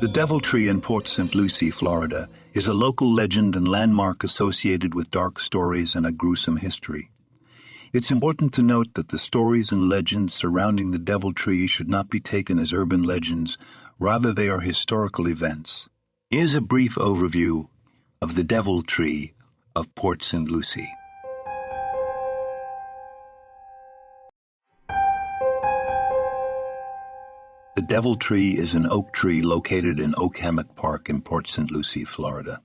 The Devil Tree in Port St. Lucie, Florida, is a local legend and landmark associated with dark stories and a gruesome history. It's important to note that the stories and legends surrounding the Devil Tree should not be taken as urban legends, rather they are historical events. Here's a brief overview of the Devil Tree of Port St. Lucie. The Devil Tree is an oak tree located in Oak Hammock Park in Port St. Lucie, Florida.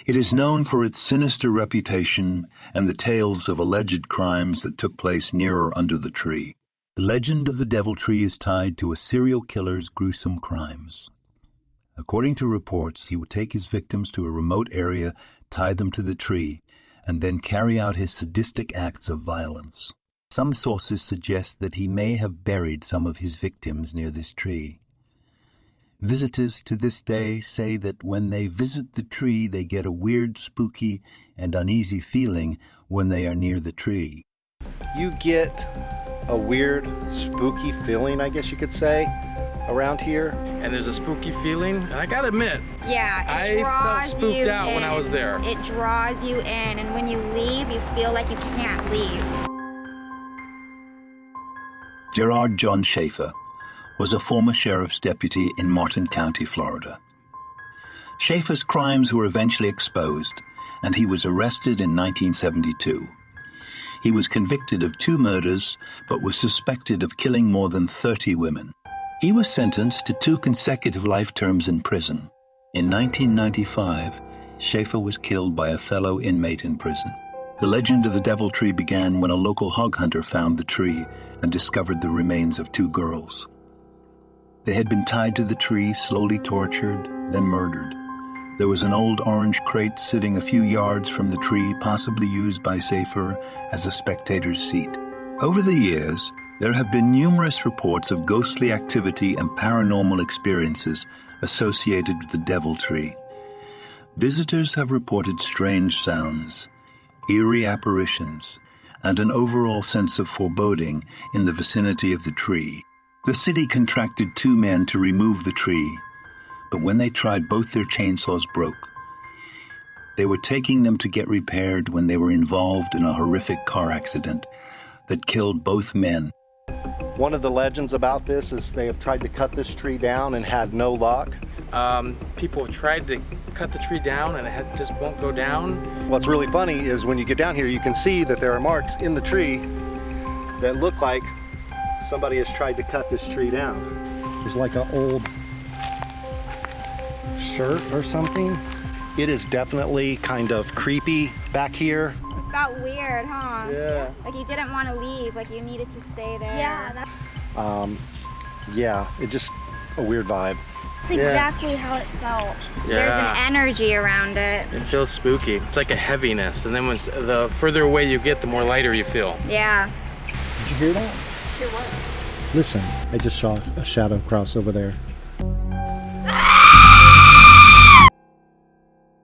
It is known for its sinister reputation and the tales of alleged crimes that took place near or under the tree. The legend of the Devil Tree is tied to a serial killer's gruesome crimes. According to reports, he would take his victims to a remote area, tie them to the tree, and then carry out his sadistic acts of violence. Some sources suggest that he may have buried some of his victims near this tree. Visitors to this day say that when they visit the tree, they get a weird, spooky, and uneasy feeling when they are near the tree. You get a weird, spooky feeling, I guess you could say, around here. And there's a spooky feeling, and I gotta admit, I felt spooked out when I was there. It draws you in, and when you leave, you feel like you can't leave. Gerard John Schaefer was a former sheriff's deputy in Martin County, Florida. Schaefer's crimes were eventually exposed, and he was arrested in 1972. He was convicted of 2 murders, but was suspected of killing more than 30 women. He was sentenced to 2 consecutive life terms in prison. In 1995, Schaefer was killed by a fellow inmate in prison. The legend of the Devil Tree began when a local hog hunter found the tree and discovered the remains of 2 girls. They had been tied to the tree, slowly tortured, then murdered. There was an old orange crate sitting a few yards from the tree, possibly used by Schaefer as a spectator's seat. Over the years, there have been numerous reports of ghostly activity and paranormal experiences associated with the Devil Tree. Visitors have reported strange sounds, eerie apparitions, and an overall sense of foreboding in the vicinity of the tree. The city contracted 2 men to remove the tree, but when they tried, both their chainsaws broke. They were taking them to get repaired when they were involved in a horrific car accident that killed both men. One of the legends about this is they have tried to cut this tree down and had no luck. People have tried to cut the tree down and it just won't go down. What's really funny is when you get down here, you can see that there are marks in the tree that look like somebody has tried to cut this tree down. There's like an old shirt or something. It is definitely kind of creepy back here. It felt weird, huh? Yeah. Like you didn't want to leave, like you needed to stay there. Yeah, it just a weird vibe. That's exactly how it felt. Yeah. There's an energy around it. It feels spooky. It's like a heaviness, and then the further away you get, the more lighter you feel. Yeah. Did you hear that? Hear what? Listen, I just saw a shadow cross over there.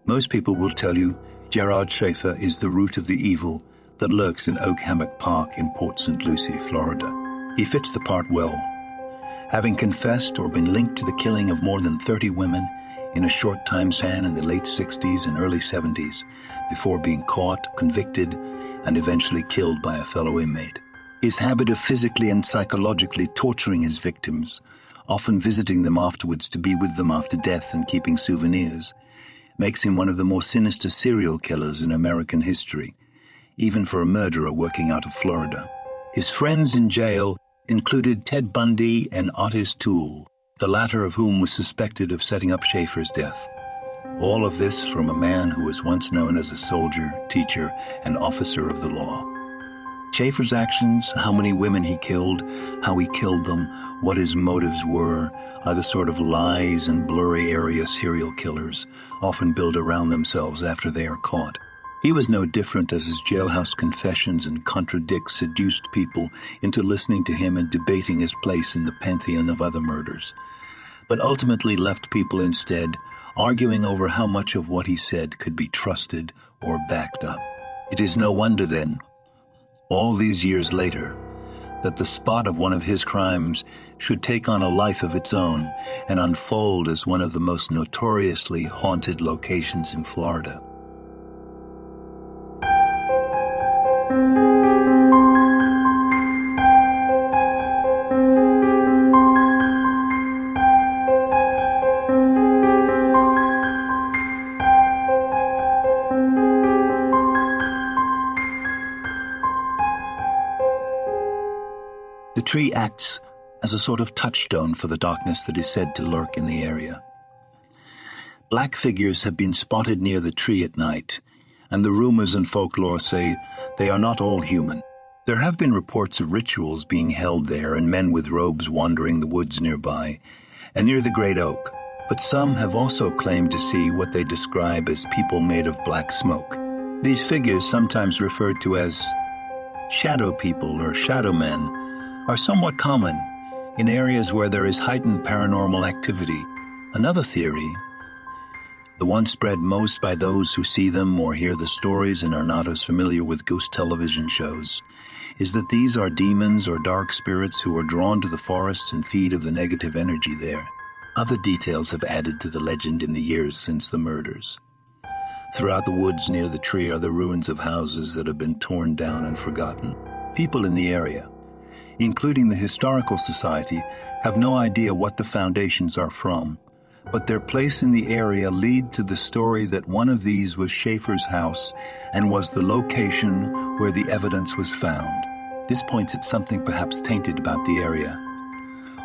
Most people will tell you Gerard Schaefer is the root of the evil that lurks in Oak Hammock Park in Port St. Lucie, Florida. He fits the part well, having confessed or been linked to the killing of more than 30 women in a short time span in the late 60s and early 70s, before being caught, convicted, and eventually killed by a fellow inmate. His habit of physically and psychologically torturing his victims, often visiting them afterwards to be with them after death and keeping souvenirs, makes him one of the more sinister serial killers in American history, even for a murderer working out of Florida. His friends in jail included Ted Bundy and Otis Toole, the latter of whom was suspected of setting up Schaefer's death. All of this from a man who was once known as a soldier, teacher, and officer of the law. Schaefer's actions, how many women he killed, how he killed them, what his motives were, are the sort of lies and blurry area serial killers often build around themselves after they are caught. He was no different, as his jailhouse confessions and contradicts seduced people into listening to him and debating his place in the pantheon of other murders, but ultimately left people instead arguing over how much of what he said could be trusted or backed up. It is no wonder, then, all these years later, that the spot of one of his crimes should take on a life of its own and unfold as one of the most notoriously haunted locations in Florida. The tree acts as a sort of touchstone for the darkness that is said to lurk in the area. Black figures have been spotted near the tree at night, and the rumors and folklore say they are not all human. There have been reports of rituals being held there and men with robes wandering the woods nearby and near the great oak, but some have also claimed to see what they describe as people made of black smoke. These figures, sometimes referred to as shadow people or shadow men, are somewhat common in areas where there is heightened paranormal activity. Another theory, the one spread most by those who see them or hear the stories and are not as familiar with ghost television shows, is that these are demons or dark spirits who are drawn to the forests and feed of the negative energy there. Other details have added to the legend in the years since the murders. Throughout the woods near the tree are the ruins of houses that have been torn down and forgotten. People in the area, including the Historical Society, have no idea what the foundations are from, but their place in the area lead to the story that one of these was Schaefer's house and was the location where the evidence was found. This points at something perhaps tainted about the area.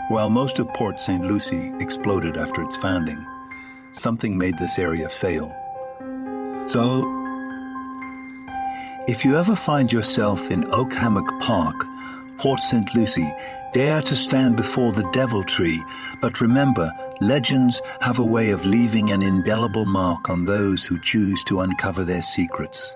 While most of Port St. Lucie exploded after its founding, something made this area fail. So, if you ever find yourself in Oak Hammock Park, Port St. Lucie, dare to stand before the devil tree, but remember, legends have a way of leaving an indelible mark on those who choose to uncover their secrets.